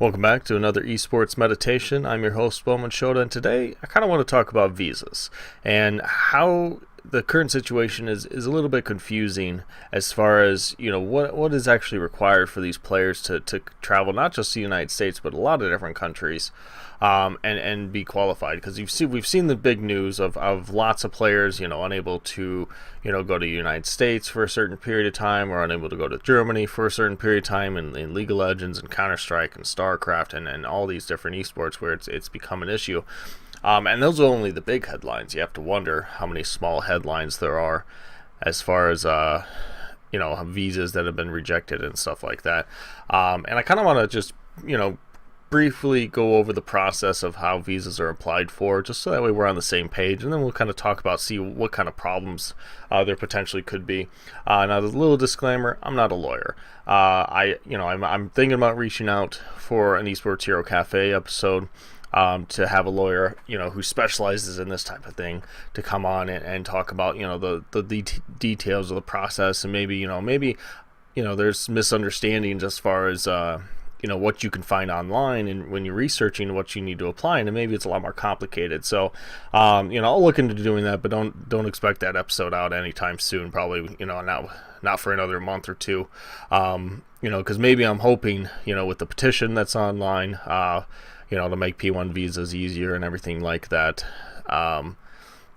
Welcome back to another eSports meditation. I'm your host, BowmanShoota, and today I kind of want to talk about visas and how the current situation is a little bit confusing as far as, what is actually required for these players to travel, not just the United States, but a lot of different countries, and be qualified. Because we've seen the big news of lots of players, unable to, go to the United States for a certain period of time, or unable to go to Germany for a certain period of time in League of Legends and Counter-Strike and StarCraft and all these different esports where it's become an issue. And those are only the big headlines. You have to wonder how many small headlines there are as far as, visas that have been rejected and stuff like that. And I kind of want to just, briefly go over the process of how visas are applied for, just so that way we're on the same page, and then we'll kind of talk about, see what kind of problems there potentially could be. Now, there's a little disclaimer: I'm not a lawyer. I'm thinking about reaching out for an Esports Hero Cafe episode. To have a lawyer, who specializes in this type of thing, to come on and talk about, the details of the process, and maybe there's misunderstandings as far as, what you can find online and when you're researching what you need to apply, and maybe it's a lot more complicated. So, I'll look into doing that, but don't expect that episode out anytime soon. Probably, not for another month or two. Because maybe I'm hoping, with the petition that's online, to make P1 visas easier and everything like that.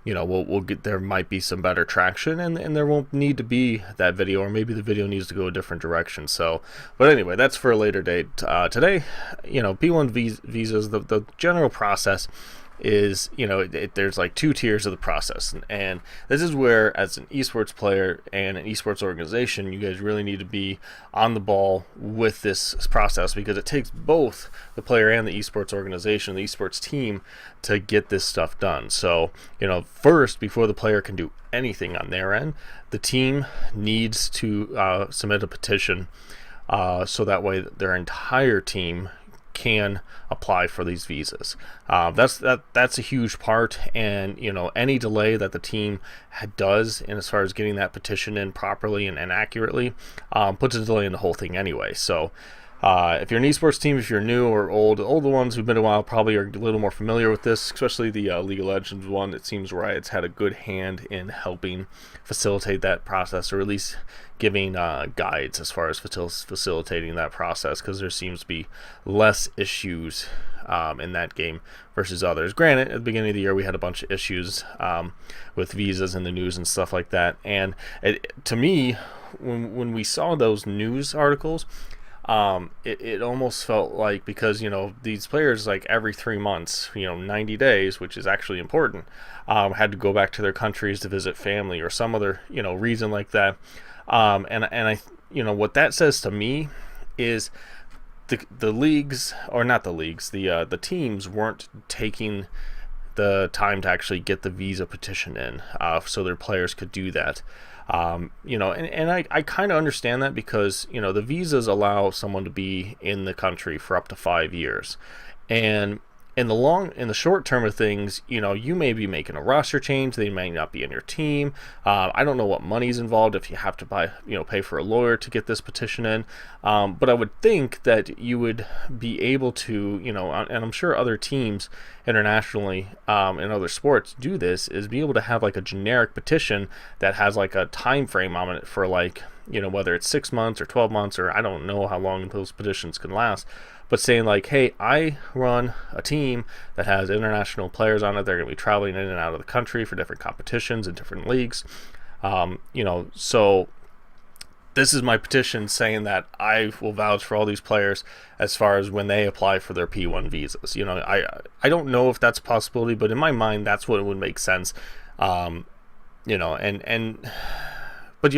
We'll get, there might be some better traction, and there won't need to be that video, or maybe the video needs to go a different direction. So, but anyway, that's for a later date. Today, P1 visas, the general process is, there's like two tiers of the process, and this is where, as an esports player and an esports organization, you guys really need to be on the ball with this process, because it takes both the player and the esports organization, the esports team, to get this stuff done. So, first, before the player can do anything on their end, the team needs to submit a petition, so that way their entire team can apply for these visas. That's a huge part, and any delay that the team does in as far as getting that petition in properly and accurately puts a delay in the whole thing anyway. So if you're an esports team, if you're new or old, the older ones who've been a while probably are a little more familiar with this, especially the League of Legends one. It seems Riot's had a good hand in helping facilitate that process, or at least giving guides as far as facilitating that process, because there seems to be less issues in that game versus others. Granted, at the beginning of the year we had a bunch of issues with visas in the news and stuff like that, and to me, when we saw those news articles, it almost felt like, because these players, like every 3 months, 90 days, which is actually important, had to go back to their countries to visit family or some other reason like that. And I what that says to me is the leagues, or not the leagues, the teams weren't taking the time to actually get the visa petition in, so their players could do that. And I kind of understand that, because the visas allow someone to be in the country for up to 5 years, and in the short term of things, you may be making a roster change, they may not be in your team. I don't know what money's involved if you have to pay for a lawyer to get this petition in, but I would think that you would be able to, and I'm sure other teams internationally in other sports do this, is be able to have like a generic petition that has like a time frame on it for, like, whether it's 6 months or 12 months, or I don't know how long those petitions can last, but saying like, hey, I run a team that has international players on it. They're going to be traveling in and out of the country for different competitions and different leagues. So this is my petition saying that I will vouch for all these players as far as when they apply for their P1 visas. I don't know if that's a possibility, but in my mind, that's what would make sense. But you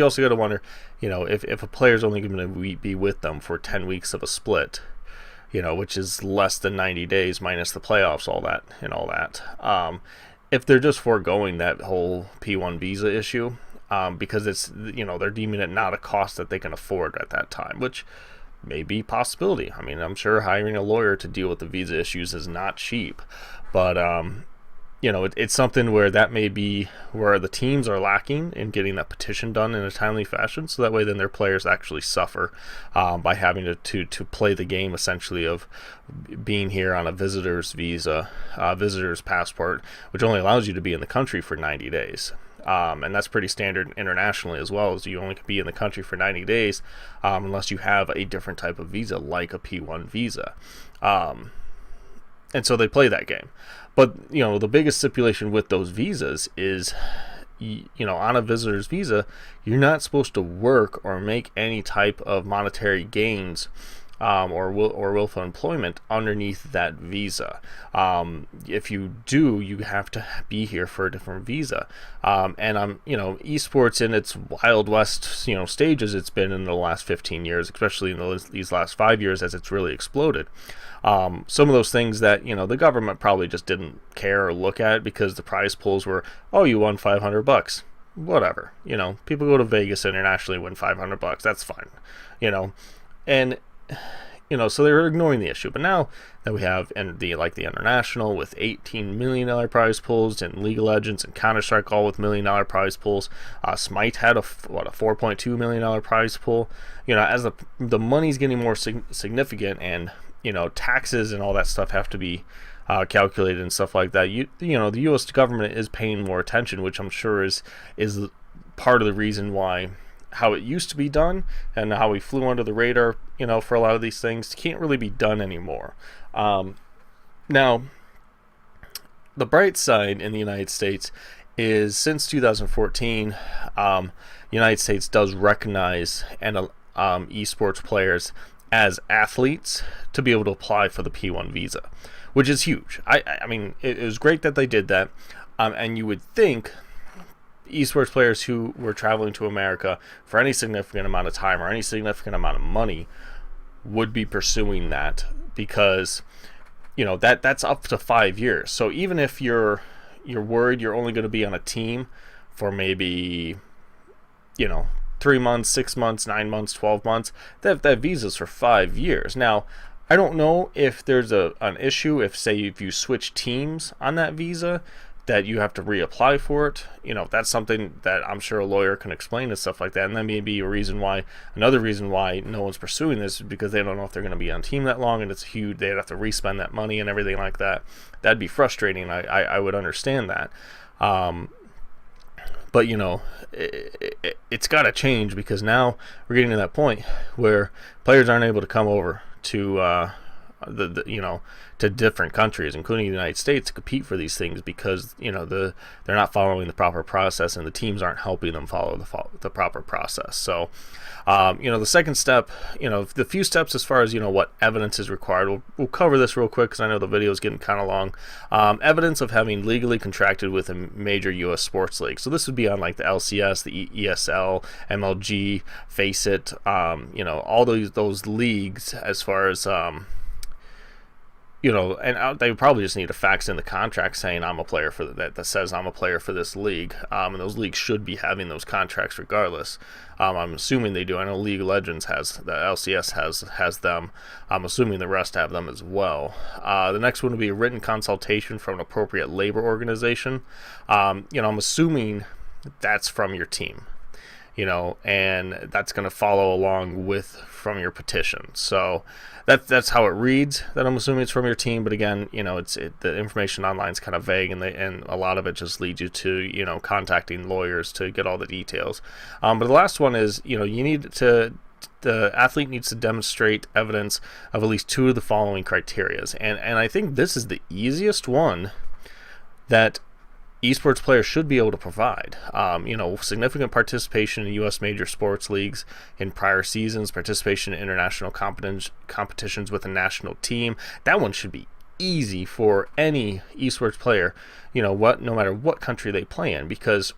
also got to wonder, if a player's only going to be with them for 10 weeks of a split, which is less than 90 days minus the playoffs, all that. If they're just foregoing that whole P1 visa issue, because it's, they're deeming it not a cost that they can afford at that time, which may be a possibility. I mean, I'm sure hiring a lawyer to deal with the visa issues is not cheap, but it's something where that may be where the teams are lacking in getting that petition done in a timely fashion, so that way then their players actually suffer by having to play the game essentially of being here on a visitor's visa, visitor's passport, which only allows you to be in the country for 90 days. And that's pretty standard internationally as well, as you only can be in the country for 90 days unless you have a different type of visa like a P1 visa. And so they play that game. But, the biggest stipulation with those visas is, on a visitor's visa, you're not supposed to work or make any type of monetary gains or willful employment underneath that visa. If you do, you have to be here for a different visa. And esports in its Wild West, stages it's been in the last 15 years, especially in these last 5 years as it's really exploded. Some of those things that, the government probably just didn't care or look at because the prize pools were, oh, you won $500. Whatever. People go to Vegas internationally, win $500. That's fine. And, so they were ignoring the issue. But now that we have the international with $18 million prize pools, and League of Legends and Counter-Strike all with $1 million prize pools, Smite had a $4.2 million prize pool. As the money's getting more significant, and taxes and all that stuff have to be calculated and stuff like that. The U.S. government is paying more attention, which I'm sure is part of the reason why how it used to be done and how we flew under the radar, for a lot of these things can't really be done anymore. Now, the bright side in the United States is since 2014, United States does recognize esports players as athletes to be able to apply for the P1 visa, which is huge. I mean, it was great that they did that, and you would think esports players who were traveling to America for any significant amount of time or any significant amount of money would be pursuing that, because that's up to 5 years. So even if you're worried you're only going to be on a team for maybe 3 months, 6 months, 9 months, 12 months, that visa's for 5 years. Now, I don't know if there's an issue if you switch teams on that visa, that you have to reapply for it. That's something that I'm sure a lawyer can explain and stuff like that. And that may be another reason why no one's pursuing this, is because they don't know if they're going to be on team that long, and it's huge. They'd have to respend that money and everything like that. That'd be frustrating. I would understand that. But it's got to change, because now we're getting to that point where players aren't able to come over to to different countries, including the United States, to compete for these things, because they're not following the proper process, and the teams aren't helping them follow the proper process. So the second step, the few steps as far as what evidence is required, we'll cover this real quick because I know the video is getting kind of long. Evidence of having legally contracted with a major U.S. sports league. So this would be on like the LCS, the ESL, MLG, Faceit, all those leagues, as far as and they would probably just need to fax in the contract saying I'm a player for that says I'm a player for this league, and those leagues should be having those contracts regardless. I'm assuming they do. I know League of Legends the LCS has them. I'm assuming the rest have them as well. The next one would be a written consultation from an appropriate labor organization. I'm assuming that's from your team. And that's going to follow along from your petition. So that's how it reads, that I'm assuming it's from your team. But again, the information online is kind of vague, and a lot of it just leads you to, contacting lawyers to get all the details. But the last one is, the athlete needs to demonstrate evidence of at least 2 of the following criteria. And I think this is the easiest one that esports players should be able to provide. Significant participation in U.S. major sports leagues in prior seasons, participation in international competitions with a national team. That one should be easy for any esports player, no matter what country they play in, because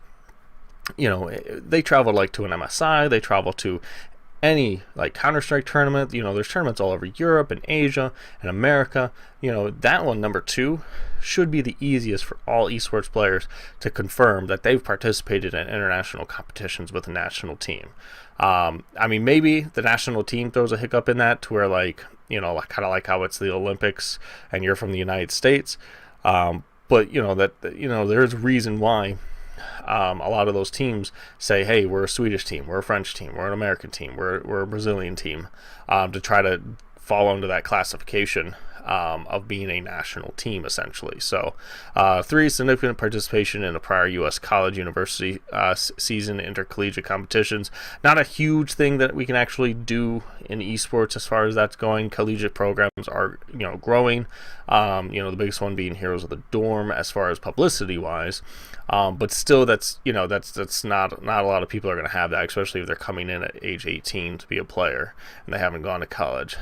they travel to an MSI, they travel to any Counter-Strike tournament. There's tournaments all over Europe and Asia and America. That one, number 2, should be the easiest for all esports players to confirm that they've participated in international competitions with a national team. Maybe the national team throws a hiccup in that, to where kind of like how it's the Olympics and you're from the United States. But there's a reason why a lot of those teams say, hey, we're a Swedish team, we're a French team, we're an American team, we're a Brazilian team, to try to fall under that classification of being a national team, essentially. So 3, significant participation in a prior U.S. college university season intercollegiate competitions. Not a huge thing that we can actually do in esports as far as that's going. Collegiate programs are growing. The biggest one being Heroes of the Dorm as far as publicity wise. But still, that's not a lot of people are going to have that, especially if they're coming in at age 18 to be a player and they haven't gone to college.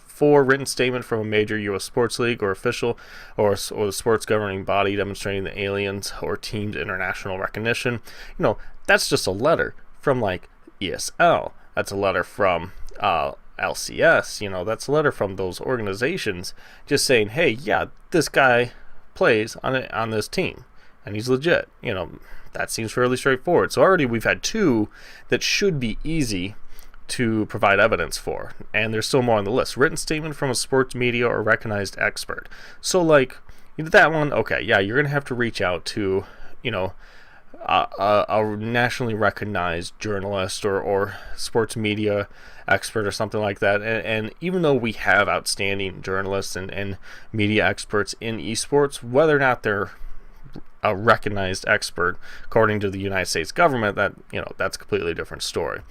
4, written statement from a major U.S. sports league or official or the sports governing body demonstrating the aliens or team's international recognition. That's just a letter from like ESL. That's a letter from LCS. That's a letter from those organizations just saying, hey, yeah, this guy plays on this team and he's legit. That seems fairly straightforward. So already we've had 2 that should be easy to provide evidence for, and there's still more on the list. Written statement from a sports media or recognized expert. So like that one, okay, yeah, you're gonna have to reach out to a nationally recognized journalist or sports media expert or something like that. And even though we have outstanding journalists and media experts in esports, whether or not they're a recognized expert according to the United States government, that's a completely different story.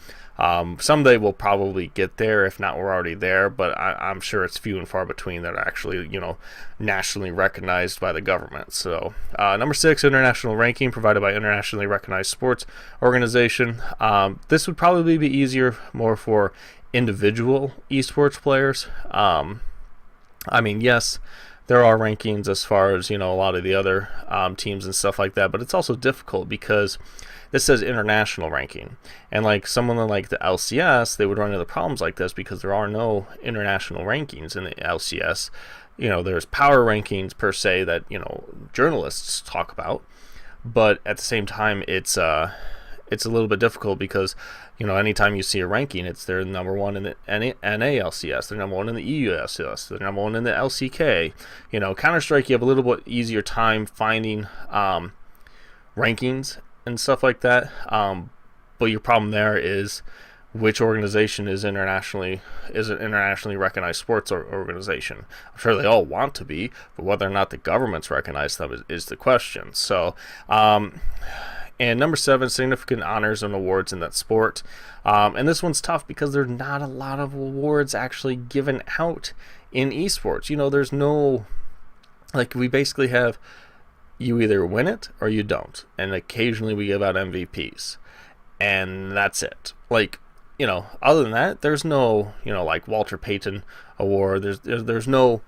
Someday we'll probably get there. If not, we're already there, but I'm sure it's few and far between that are actually nationally recognized by the government. So number 6, international ranking provided by internationally recognized sports organization. This would probably be easier more for individual esports players. Yes, there are rankings as far as a lot of the other teams and stuff like that, but it's also difficult because this says international ranking, and like someone like the LCS, they would run into problems like this because there are no international rankings in the LCS. There's power rankings per se that journalists talk about, but at the same time it's a little bit difficult because anytime you see a ranking, they're number 1 in the NA-LCS, they're number 1 in the EU-LCS, they're number 1 in the LCK. Counter-Strike, you have a little bit easier time finding rankings and stuff like that, but your problem there is which organization is an internationally recognized sports organization. I'm sure they all want to be, but whether or not the governments recognize them is the question. So and number 7, significant honors and awards in that sport. And this one's tough because there's not a lot of awards actually given out in esports. There's no, we basically have, you either win it or you don't. And occasionally we give out MVPs. And that's it. Other than that, there's no, like Walter Payton Award. There's no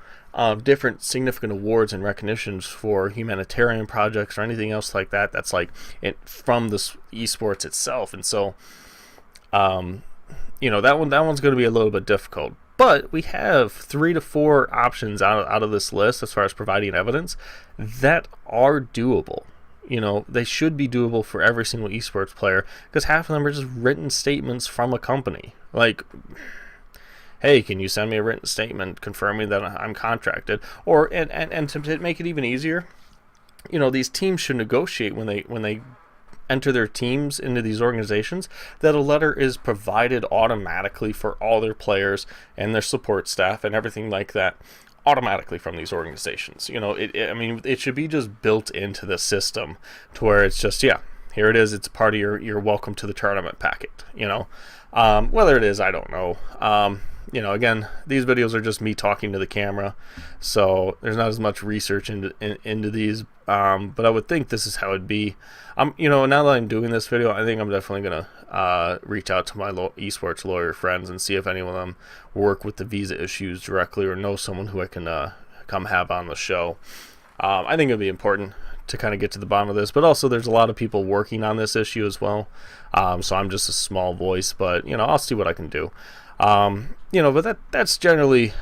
different significant awards and recognitions for humanitarian projects or anything else like that. That's from the esports itself. And so, that one's going to be a little bit difficult. But we have 3 to 4 options out of this list as far as providing evidence that are doable. They should be doable for every single esports player because half of them are just written statements from a company. Hey, can you send me a written statement confirming that I'm contracted? Or and to make it even easier, these teams should negotiate when they enter their teams into these organizations that a letter is provided automatically for all their players and their support staff and everything like that automatically from these organizations. It should be just built into the system to where it's just, yeah, here it is. It's part of your welcome to the tournament packet. Whether it is, I don't know. Again, these videos are just me talking to the camera, so there's not as much research into these, but I would think this is how it'd be. Now that I'm doing this video, I think I'm definitely gonna reach out to my esports lawyer friends and see if any of them work with the visa issues directly or know someone who I can come have on the show. I think it'd be important to kind of get to the bottom of this, but also there's a lot of people working on this issue as well, so I'm just a small voice, but I'll see what I can do. But that's generally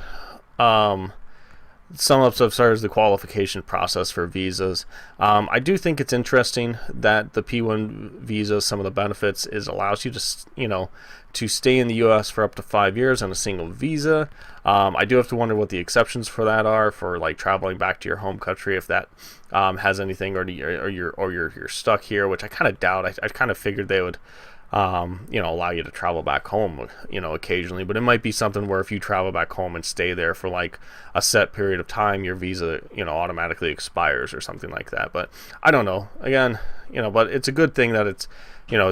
sum up as far as the qualification process for visas. I do think it's interesting that the P1 visa, some of the benefits is allows you to, to stay in the U.S. for up to 5 years on a single visa. I do have to wonder what the exceptions for that are, for like traveling back to your home country, if that has anything, or you're stuck here, which I kind of doubt. I kind of figured they would allow you to travel back home, occasionally, but it might be something where if you travel back home and stay there for like a set period of time, your visa, automatically expires or something like that. But I don't know. Again, but it's a good thing that it's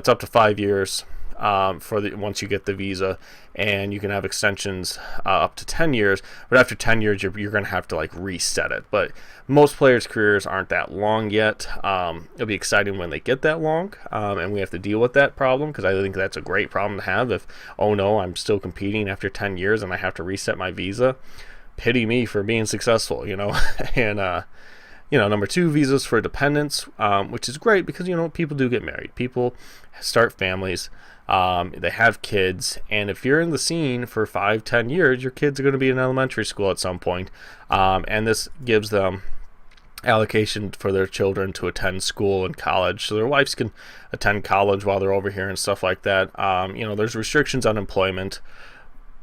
up to 5 years once you get the visa, and you can have extensions up to 10 years. But after 10 years, you're going to have to like reset it. But most players' careers aren't that long yet. It'll be exciting when they get that long, and we have to deal with that problem, because I think that's a great problem to have. If, oh no, I'm still competing after 10 years and I have to reset my visa, pity me for being successful, and number 2, visas for dependents, which is great because, people do get married. People start families. They have kids. And if you're in the scene for 5-10 years, your kids are going to be in elementary school at some point. And this gives them allocation for their children to attend school and college, so their wives can attend college while they're over here and stuff like that. There's restrictions on employment.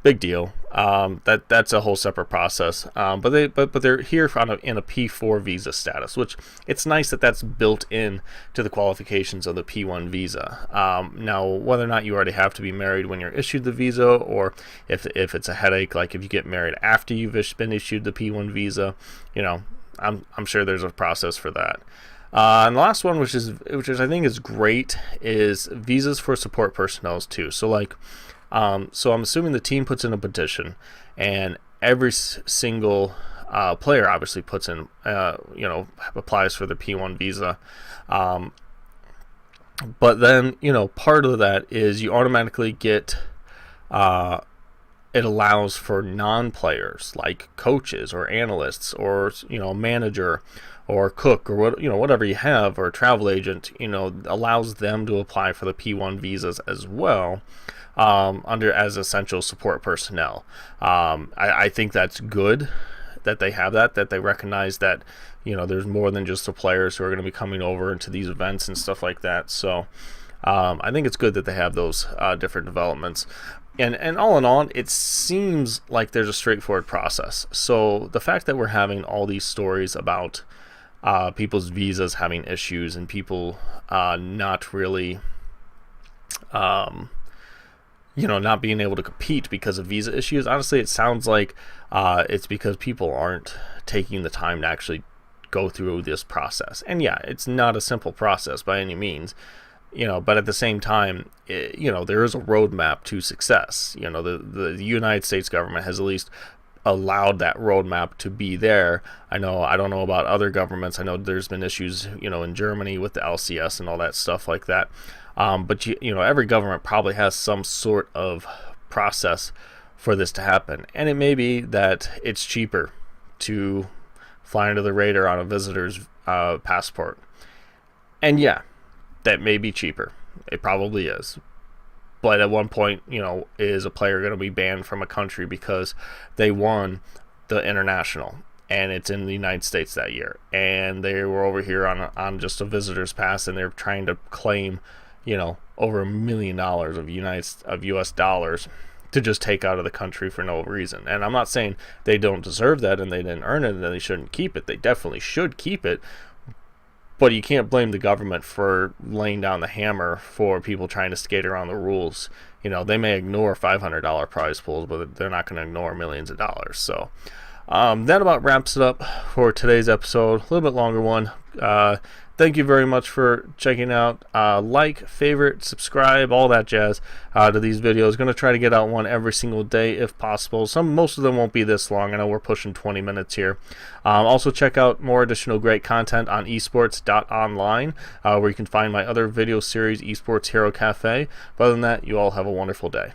Big deal. That's a whole separate process. But they're here in a P4 visa status, which it's nice that that's built in to the qualifications of the P1 visa. Now, whether or not you already have to be married when you're issued the visa, or if it's a headache, like if you get married after you've been issued the P1 visa, I'm sure there's a process for that. And the last one, which I think is great, is visas for support personnel too. So so I'm assuming the team puts in a petition, and every single player obviously puts in, applies for the P1 visa. But then, part of that is you automatically get, it allows for non-players like coaches or analysts or, manager or cook or whatever you have, or a travel agent, allows them to apply for the P1 visas as well. As essential support personnel. I think that's good that they have that they recognize that, there's more than just the players who are going to be coming over into these events and stuff like that. So I think it's good that they have those different developments. And all in all, it seems like there's a straightforward process. So the fact that we're having all these stories about people's visas having issues and people not really not being able to compete because of visa issues. Honestly, it sounds like it's because people aren't taking the time to actually go through this process. And yeah, it's not a simple process by any means, but at the same time, there is a roadmap to success. The United States government has at least allowed that roadmap to be there. I don't know about other governments. I know there's been issues, in Germany with the LCS and all that stuff like that. But every government probably has some sort of process for this to happen. And it may be that it's cheaper to fly under the radar on a visitor's passport. And yeah, that may be cheaper. It probably is. But at one point, is a player going to be banned from a country because they won the international, and it's in the United States that year, and they were over here on just a visitor's pass, and they're trying to claim over $1 million of US dollars to just take out of the country for no reason. And I'm not saying they don't deserve that and they didn't earn it and they shouldn't keep it. They definitely should keep it. But you can't blame the government for laying down the hammer for people trying to skate around the rules. They may ignore $500 prize pools, but they're not going to ignore millions of dollars. So that about wraps it up for today's episode. A little bit longer one. Thank you very much for checking out. Like, favorite, subscribe, all that jazz to these videos. Going to try to get out one every single day if possible. Most of them won't be this long. I know we're pushing 20 minutes here. Also check out more additional great content on esports.online, where you can find my other video series, Esports Hero Cafe. But other than that, you all have a wonderful day.